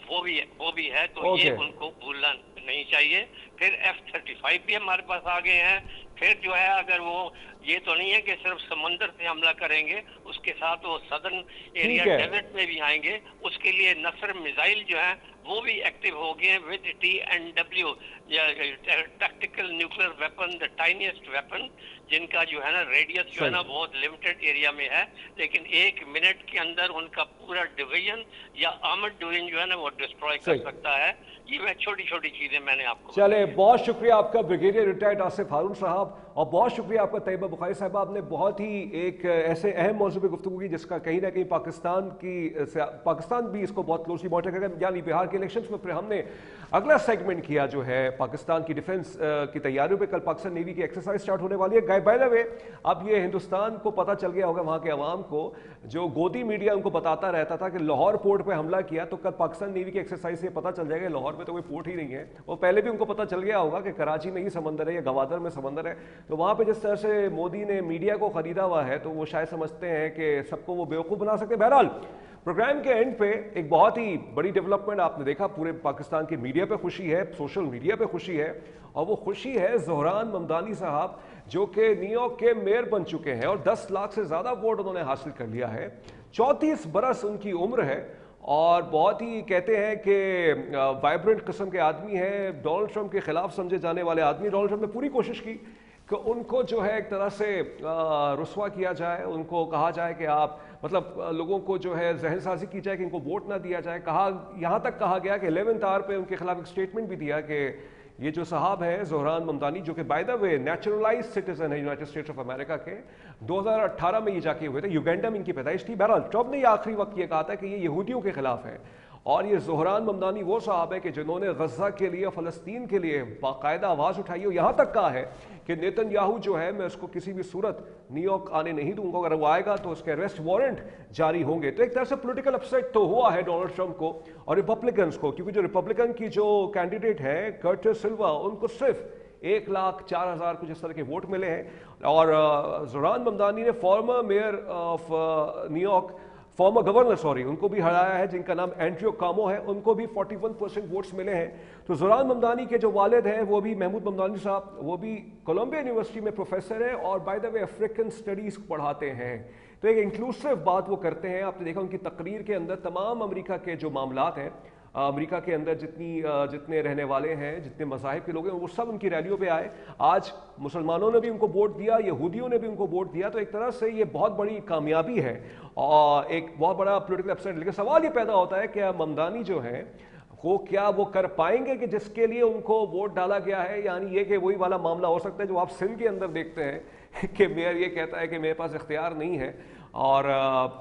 वो भी है। तो ये उनको भूलना नहीं चाहिए। फिर F-35 भी हमारे पास आ गए हैं। फिर जो है अगर वो ये तो नहीं है कि सिर्फ समंदर से हमला करेंगे, उसके साथ वो सदर्न एरिया डेजर्ट में भी आएंगे। उसके लिए नसर मिसाइल जो है वो भी एक्टिव हो गए with TNW tactical nuclear weapon, the tiniest weapon, जिनका जो है ना रेडियस जो है ना बहुत लिमिटेड एरिया में है, लेकिन 1 मिनट के अंदर उनका पूरा डिवीजन या आर्मर्ड डिवीजन जो है ना वो डिस्ट्रॉय कर सकता है। ये मैं छोटी छोटी चीजें मैंने आपको चले। बहुत शुक्रिया आपका ब्रिगेडियर रिटायर्ड आसिफ हारून साहब, और बहुत शुक्रिया आपका तैयबा बुखारी साहब। आपने बहुत ही एक ऐसे अहम मौजू पर गुफ्तगू की जिसका कहीं ना कहीं पाकिस्तान भी इसको बहुत क्लोजली मॉनिटर करेगा, यानी बिहार के इलेक्शंस में। फिर हमने अगला सेगमेंट किया जो है पाकिस्तान की डिफेंस की तैयारियों पे। कल पाकिस्तान नेवी की एक्सरसाइज स्टार्ट होने वाली है। बाय द वे, अब ये हिंदुस्तान को पता चल गया होगा, वहां के अवाम को, जो गोदी मीडिया उनको बताता रहता था कि लाहौर पोर्ट पे हमला किया, तो कल पाकिस्तान नेवी की एक्सरसाइज से पता चल जाएगा लाहौर में तो कोई पोर्ट ही नहीं है। वो पहले भी उनको पता चल गया होगा कि कराची में ही समंदर है या गवादर में समंदर है। तो वहां पे जिस तरह से मोदी ने मीडिया को खरीदा हुआ है, तो वो शायद समझते हैं कि सबको वो बेवकूफ बना सकते हैं। बहरहाल प्रोग्राम के एंड पे एक बहुत ही बड़ी डेवलपमेंट आपने देखा। पूरे पाकिस्तान के मीडिया पे खुशी है, सोशल मीडिया पे खुशी है, और वो खुशी है ज़ोहरान ममदानी साहब जो कि न्यूयॉर्क के मेयर बन चुके हैं और 10 लाख से ज़्यादा वोट उन्होंने हासिल कर लिया है। 34 बरस उनकी उम्र है और बहुत ही कहते हैं कि वाइब्रेंट किस्म के आदमी हैं। डोनाल्ड ट्रंप के खिलाफ समझे जाने वाले आदमी। डोनाल्ड ट्रंप ने पूरी कोशिश की कि उनको जो है एक तरह से रुस्वा किया जाए, उनको कहा जाए कि आप मतलब लोगों को जो है जहन साजी की जाए कि इनको वोट ना दिया जाए। यहाँ तक कहा गया कि 11th आवर पे उनके खिलाफ एक स्टेटमेंट भी दिया कि ये जो साहब हैं ज़ोहरान ममदानी, जो कि by the way neutralise citizen है यूनाइटेड स्टेट्स ऑफ अमेरिका के, 2018 में ये जाके हुए थे, युगांडा में इनकी पैदाइश थी। बहरहाल ट्रंप ने ये आखिरी वक्त ये कहा था कि ये यहूदियों के खिलाफ है और ये ज़ोहरान ममदानी वो साहब है कि जिन्होंने गजा के लिए, फ़लस्तीन के लिए बाकायदा आवाज़ उठाई है। यहाँ तक कहा है कि नेतन्याहू जो है, मैं उसको किसी भी सूरत न्यूयॉर्क आने नहीं दूंगा, अगर वो आएगा तो उसके अरेस्ट वारंट जारी होंगे। तो एक तरह से पॉलिटिकल अपसेट तो हुआ है डोनाल्ड ट्रंप को और रिपब्लिकन्स को, क्योंकि जो रिपब्लिकन की जो कैंडिडेट है कर्टिस सिल्वा, उनको सिर्फ 1,04,000 कुछ इस तरह के वोट मिले हैं। और ज़ोहरान ममदानी ने farmer mayor of New York, former governor sorry, उनको भी हराया है, जिनका नाम एंड्रयू कामो है, उनको भी 41% वोट्स मिले हैं। तो ज़ोहरान ममदानी के जो वालिद हैं वो भी महमूद ममदानी साहब, वो भी कोलंबिया यूनिवर्सिटी में प्रोफेसर है और by the way African studies पढ़ाते हैं। तो एक इंक्लूसिव बात वो करते हैं। आपने देखा उनकी तकरीर के अंदर तमाम अमेरिका के जो मामलात हैं, अमेरिका के अंदर जितने रहने वाले हैं, जितने मज़ाहिब के लोग हैं, वो सब उनकी रैलियों पे आए। आज मुसलमानों ने भी उनको वोट दिया, यहूदियों ने भी उनको वोट दिया। तो एक तरह से ये बहुत बड़ी कामयाबी है और एक बहुत बड़ा पॉलिटिकल अपसेट। लेकिन सवाल ये पैदा होता है कि ममदानी जो हैं वो क्या वो कर पाएंगे कि जिसके लिए उनको वोट डाला गया है? यानी ये कि वही वाला मामला हो सकता है जो आप सिंध के अंदर देखते हैं कि मेयर ये कहता है कि मेरे पास इख्तियार नहीं है, और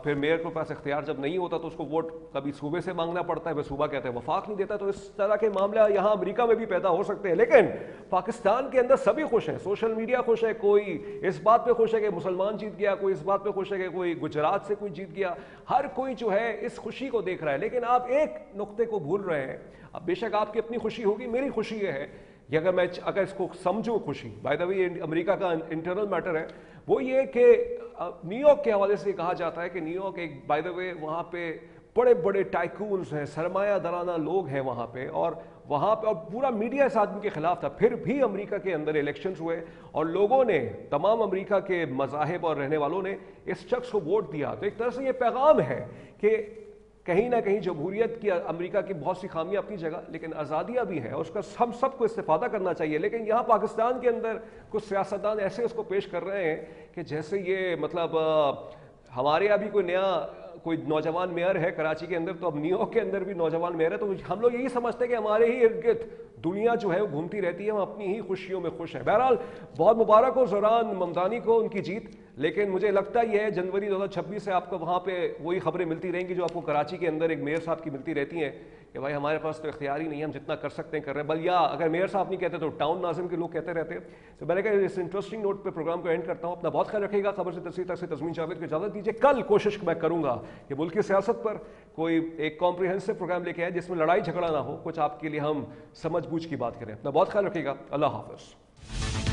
फिर मेयर के पास इख्तियार जब नहीं होता तो उसको वोट कभी सूबे से मांगना पड़ता है, वह सूबा कहता है वफाक नहीं देता। तो इस तरह के मामले यहाँ अमेरिका में भी पैदा हो सकते हैं। लेकिन पाकिस्तान के अंदर सभी खुश हैं, सोशल मीडिया खुश है, कोई इस बात पे खुश है कि मुसलमान जीत गया, कोई इस बात पे खुश है कि कोई गुजरात से कोई जीत गया। हर कोई जो है इस खुशी को देख रहा है। लेकिन आप एक नुक्ते को भूल रहे हैं। अब बेशक आपकी अपनी खुशी होगी, मेरी खुशी ये है कि अगर इसको समझूं खुशी, बाय द वे अमेरिका का इंटरनल मैटर है, वो ये कि न्यूयॉर्क के हवाले से कहा जाता है कि न्यूयॉर्क एक बाय द वे वहाँ पे बड़े बड़े टाइकून्स हैं, सरमाया दराना लोग हैं वहाँ पे, और वहाँ पे और पूरा मीडिया इस आदमी के खिलाफ था। फिर भी अमेरिका के अंदर इलेक्शंस हुए और लोगों ने, तमाम अमेरिका के मज़ाहिब और रहने वालों ने इस शख्स को वोट दिया। तो एक तरह से ये पैगाम है कि कहीं ना कहीं जमहूरियत की, अमेरिका की बहुत सी खामियां अपनी जगह, लेकिन आज़ादियां भी हैं और उसका हम सबको इस्तेफादा करना चाहिए। लेकिन यहाँ पाकिस्तान के अंदर कुछ सियासतदान ऐसे उसको पेश कर रहे हैं कि जैसे ये मतलब हमारे यहाँ भी कोई नौजवान मेयर है कराची के अंदर, तो अब न्यूयॉर्क के अंदर भी नौजवान मेयर है। तो हम लोग यही समझते हैं कि हमारे ही इर्द गिर्द दुनिया जो है वो घूमती रहती है, हम अपनी ही खुशियों में खुश हैं। बहरहाल बहुत मुबारक हो ज़ोहरान ममदानी को उनकी जीत। लेकिन मुझे लगता ही है जनवरी 2026 से आपको वहाँ पे वही खबरें मिलती रहेंगी जो आपको कराची के अंदर एक मेयर साहब की मिलती रहती हैं कि भाई हमारे पास तो इख्तियार ही नहीं है, हम जितना कर सकते हैं कर रहे हैं। बल या अगर मेयर साहब नहीं कहते तो टाउन नाज़िम के लोग कहते रहते हैं। तो मैंने कहा इस इंटरेस्टिंग नोट पे प्रोग्राम को एंड करता हूँ। अपना बहुत ख्याल रखिएगा। खबर से तस्वीर तक से तस्मीन जावेद को इजाज़त दीजिए। कल कोशिश मैं करूँगा कि मुल्क की सियासत पर कोई एक कॉम्प्रिहेंसिव प्रोग्राम लेके आए जिसमें लड़ाई झगड़ा ना हो, कुछ आपके लिए हम समझ बूझ की बात करें। अपना बहुत ख्याल रखिएगा। अल्लाह हाफ़िज़।